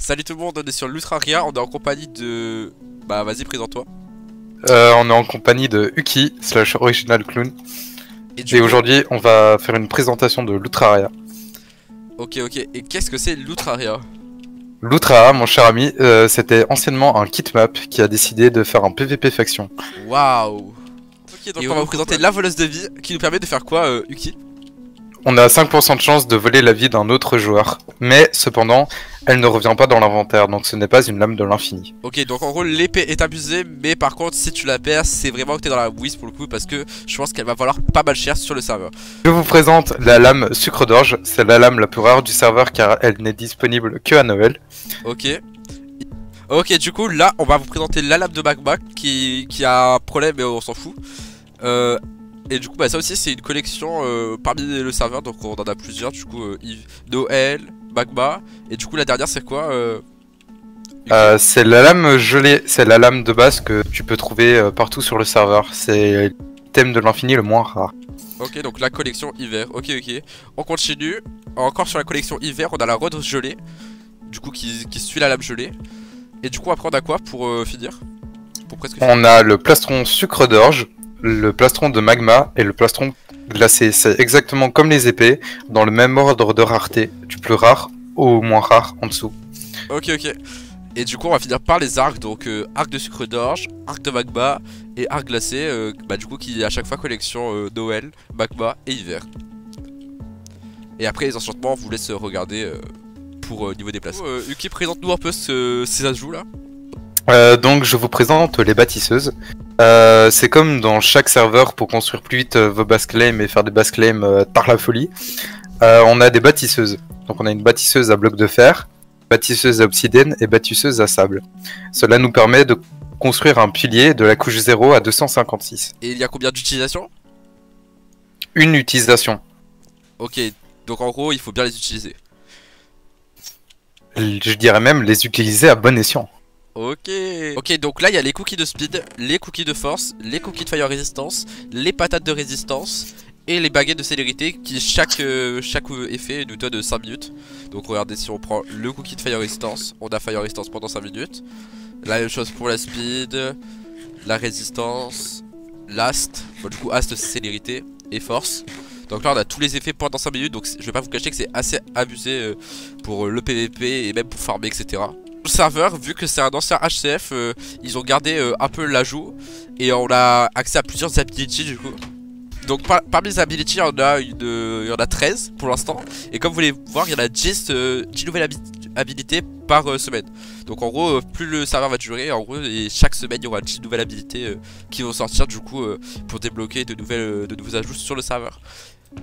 Salut tout le monde, on est sur l'Ultraria, on est en compagnie de... Bah vas-y, présente-toi. On est en compagnie de Uki, slash Original Clown. Et aujourd'hui, on va faire une présentation de l'Ultraria. Ok, et qu'est-ce que c'est l'Ultraria? L'Ultraria, mon cher ami, c'était anciennement un kitmap qui a décidé de faire un PVP faction. Waouh. Ok, donc on va vous présenter la voleuse de vie, qui nous permet de faire quoi, Uki? On a 5% de chance de voler la vie d'un autre joueur. Mais, cependant, elle ne revient pas dans l'inventaire, donc ce n'est pas une lame de l'infini. Ok, donc en gros, l'épée est abusée, mais par contre, si tu la perds, c'est vraiment que t'es dans la whiz pour le coup, parce que je pense qu'elle va valoir pas mal cher sur le serveur. Je vous présente la lame sucre d'orge, c'est la lame la plus rare du serveur car elle n'est disponible que à Noël. Ok. Ok, du coup, là, on va vous présenter la lame de magma qui a un problème, mais on s'en fout. Et du coup, bah ça aussi, c'est une collection parmi le serveur, donc on en a plusieurs, du coup, Noël, magma, et du coup, la dernière, c'est quoi C'est la lame gelée, c'est la lame de base que tu peux trouver partout sur le serveur. C'est l'item de l'infini le moins rare. Ok, donc la collection hiver, ok. On continue, encore sur la collection hiver, on a la rose gelée, du coup, qui suit la lame gelée. Et du coup, après, on a quoi pour finir? Pour presque finir. On a le plastron sucre d'orge, le plastron de magma et le plastron glacé. C'est exactement comme les épées, dans le même ordre de rareté, du plus rare au moins rare en dessous. Ok. Et du coup, on va finir par les arcs, donc arc de sucre d'orge, arc de magma et arc glacé, bah du coup, qui à chaque fois collection Noël, magma et hiver. Et après, les enchantements, on vous laisse regarder pour niveau des places. Uki, présente-nous un peu ces ajouts là. Donc je vous présente les bâtisseuses. C'est comme dans chaque serveur pour construire plus vite vos base claims et faire des base claims par la folie. On a des bâtisseuses. Donc on a une bâtisseuse à blocs de fer, bâtisseuse à obsidienne et bâtisseuse à sable. Cela nous permet de construire un pilier de la couche 0 à 256. Et il y a combien d'utilisations? Une utilisation. Ok, donc en gros, il faut bien les utiliser. Je dirais même les utiliser à bon escient. Ok, donc là il y a les cookies de speed, les cookies de force, les cookies de fire résistance, les patates de résistance et les baguettes de célérité qui chaque effet nous donne 5 minutes. Donc regardez, si on prend le cookie de fire résistance, on a fire résistance pendant 5 minutes. La même chose pour la speed, la résistance, l'ast, bon, du coup ast c'est célérité et force. Donc là on a tous les effets pendant 5 minutes, donc je vais pas vous cacher que c'est assez abusé pour le PVP et même pour farmer, etc. Le serveur, vu que c'est un ancien HCF, ils ont gardé un peu l'ajout et on a accès à plusieurs abilities du coup. Donc parmi les abilities, il y en a 13 pour l'instant. Et comme vous voulez voir, il y en a 10 nouvelles habilités par semaine. Donc en gros, plus le serveur va durer, en gros, et chaque semaine, il y aura 10 nouvelles habilités qui vont sortir du coup pour débloquer de nouveaux ajouts sur le serveur.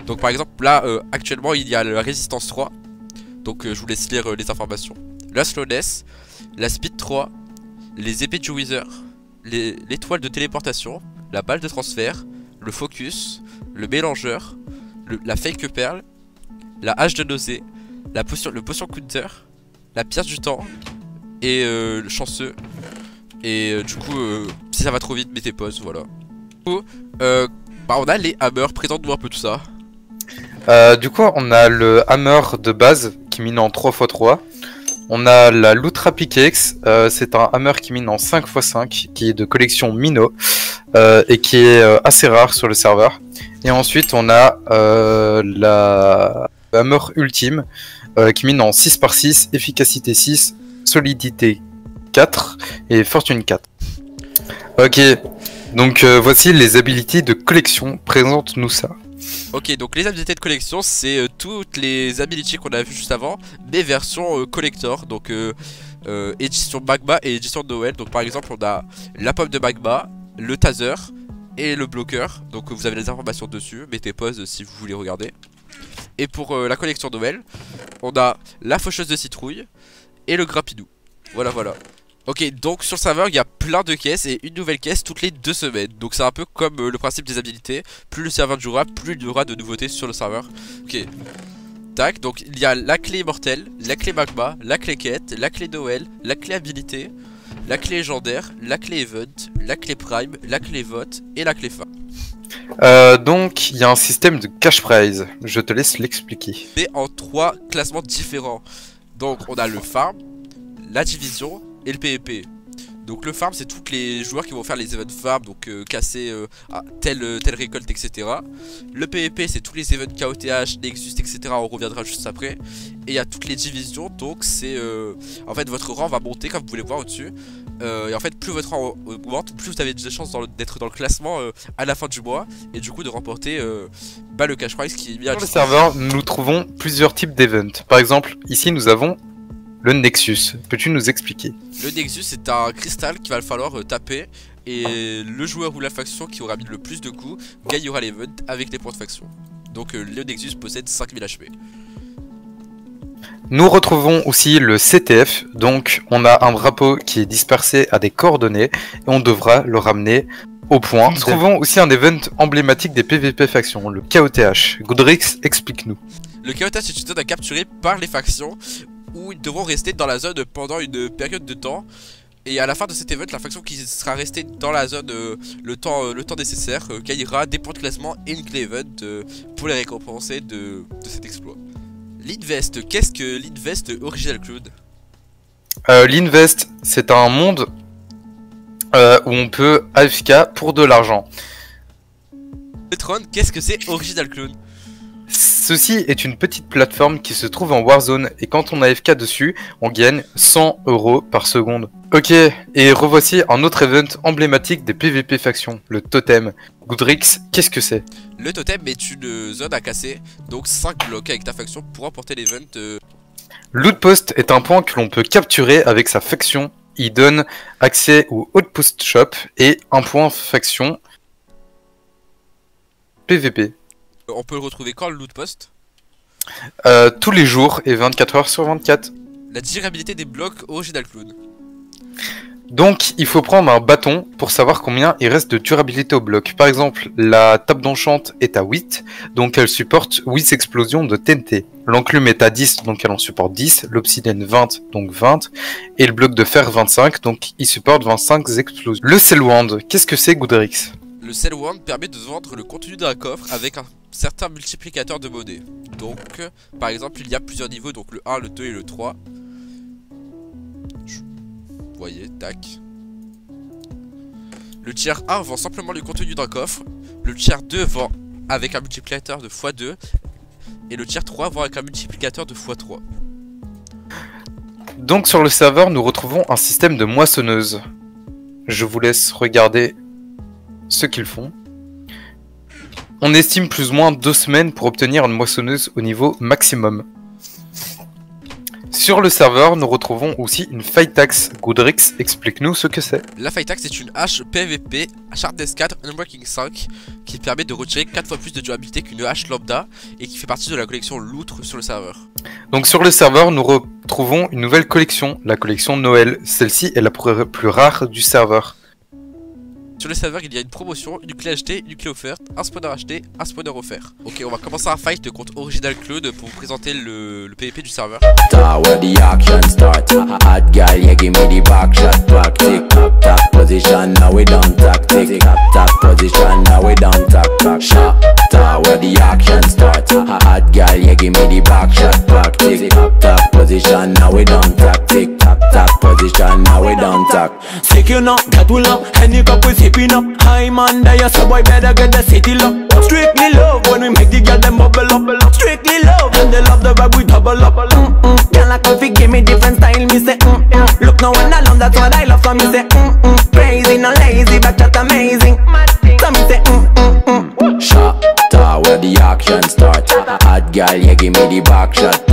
Donc par exemple, là, actuellement, il y a la résistance 3. Donc je vous laisse lire les informations. La slowness, la speed 3, les épées du wither, l'étoile de téléportation, la balle de transfert, le focus, le mélangeur, la fake perle, la hache de nausée, le potion counter, la pièce du temps et le chanceux. Et du coup, si ça va trop vite, mettez pause, voilà. Du coup, bah on a les hammers, présente-nous un peu tout ça. Du coup, on a le hammer de base qui mine en 3x3. On a la l'Ultra Pickaxe, c'est un hammer qui mine en 5x5, qui est de collection Mino, et qui est assez rare sur le serveur. Et ensuite, on a la hammer ultime, qui mine en 6x6, efficacité 6, solidité 4 et fortune 4. Ok, donc voici les abilities de collection, présente-nous ça. Ok, donc les habilités de collection, c'est toutes les abilities qu'on a vu juste avant, mais version collector, donc édition magma et édition de Noël. Donc par exemple, on a la pomme de magma, le taser et le bloqueur. Donc vous avez les informations dessus, mettez pause si vous voulez regarder. Et pour la collection Noël, on a la faucheuse de citrouille et le grappidou. Voilà. Ok, donc sur le serveur il y a plein de caisses et une nouvelle caisse toutes les 2 semaines. Donc c'est un peu comme le principe des habilités. Plus le serveur jouera, plus il y aura de nouveautés sur le serveur. Ok, tac, donc il y a la clé immortelle, la clé magma, la clé quête, la clé Noël, la clé habilité, la clé légendaire, la clé event, la clé prime, la clé vote et la clé fin. Donc il y a un système de cash prize, je te laisse l'expliquer. Mais en 3 classements différents. Donc on a le farm, la division et le PvP. Donc le farm c'est tous les joueurs qui vont faire les events farm, donc casser telle récolte, etc. Le PvP c'est tous les events KOTH, Nexus, etc. On reviendra juste après. Et il y a toutes les divisions, donc c'est en fait votre rang va monter comme vous pouvez le voir au-dessus. Et en fait plus votre rang augmente, plus vous avez de chances d'être dans le classement à la fin du mois. Et du coup de remporter le cash prize qui est bien. Sur le serveur nous trouvons plusieurs types d'events. Par exemple ici nous avons le Nexus, peux-tu nous expliquer? Le Nexus c'est un cristal qu'il va falloir taper. Et le joueur ou la faction qui aura mis le plus de coups gagnera l'event avec les points de faction. Donc le Nexus possède 5000 HP. Nous retrouvons aussi le CTF, donc on a un drapeau qui est dispersé à des coordonnées et on devra le ramener au point. Nous trouvons aussi un event emblématique des PvP factions, le KOTH. Goodrix, explique-nous. Le KOTH est une zone à capturer par les factions où ils devront rester dans la zone pendant une période de temps. Et à la fin de cet event, la faction qui sera restée dans la zone le temps nécessaire gagnera des points de classement et une clé event pour les récompenser de cet exploit. L'Invest, qu'est-ce que l'Invest Original Cloud? L'Invest, c'est un monde où on peut AFK pour de l'argent. Tron, qu'est-ce que c'est Original Cloud? Ceci est une petite plateforme qui se trouve en Warzone et quand on AFK dessus, on gagne 100 € par seconde. Ok, et revoici un autre event emblématique des PvP factions, le Totem. Goodrix, qu'est-ce que c'est? Le Totem est une zone à casser, donc 5 blocs avec ta faction pour remporter l'event. L'Outpost est un point que l'on peut capturer avec sa faction. Il donne accès au Outpost Shop et un point faction PvP. On peut le retrouver quand le Lootpost? Tous les jours et 24 h sur 24. La durabilité des blocs Original Cloud. Donc il faut prendre un bâton pour savoir combien il reste de durabilité au bloc. Par exemple, la table d'enchant est à 8, donc elle supporte 8 explosions de TNT. L'enclume est à 10, donc elle en supporte 10. L'obsidienne 20, donc 20. Et le bloc de fer 25, donc il supporte 25 explosions. Le Cellwand, qu'est-ce que c'est Goodrix? Le Cellwand permet de vendre le contenu d'un coffre avec un certain multiplicateur de monnaie. Donc par exemple il y a plusieurs niveaux, donc le 1, le 2 et le 3. Vous voyez, tac. Le tiers 1 vend simplement le contenu d'un coffre. Le tiers 2 vend avec un multiplicateur de x2. Et le tiers 3 vend avec un multiplicateur de x3. Donc sur le serveur nous retrouvons un système de moissonneuse. Je vous laisse regarder ce qu'ils font. On estime plus ou moins 2 semaines pour obtenir une moissonneuse au niveau maximum. Sur le serveur, nous retrouvons aussi une Fight Axe. Goodrix, explique-nous ce que c'est. La Fight Axe est une hache PVP Sharpness 4 Unbreaking 5 qui permet de retirer 4 fois plus de durabilité qu'une hache lambda et qui fait partie de la collection Loutre sur le serveur. Donc sur le serveur, nous retrouvons une nouvelle collection, la collection Noël. Celle-ci est la plus rare du serveur. Sur le serveur, il y a une promotion, une clé achetée, une clé offerte, un spawner acheté, un spawner offert. Ok, on va commencer un fight contre Original Cloud pour vous présenter le PvP du serveur. Where the action start, hot girl, yeah, give me the back shot, back tick, tap position, now we done tactic, tap position, now we done tack, shot. Where the action start, hot girl, yeah, give me the back shot, back tick, tap position, now we done tactic, tap position, now we done tack. Sick you know, that will up, any cup we sipping up. I'm under you, so boy better get the city lock. Strictly love when we make the girl them bubble up. Strictly love and they love the vibe we double up. Girl like coffee give me different style, me say Look now when I love that's what I love, so me say Crazy, no lazy, but just amazing. So me say Shot, where the action start. Hot girl, yeah, give me the back shot.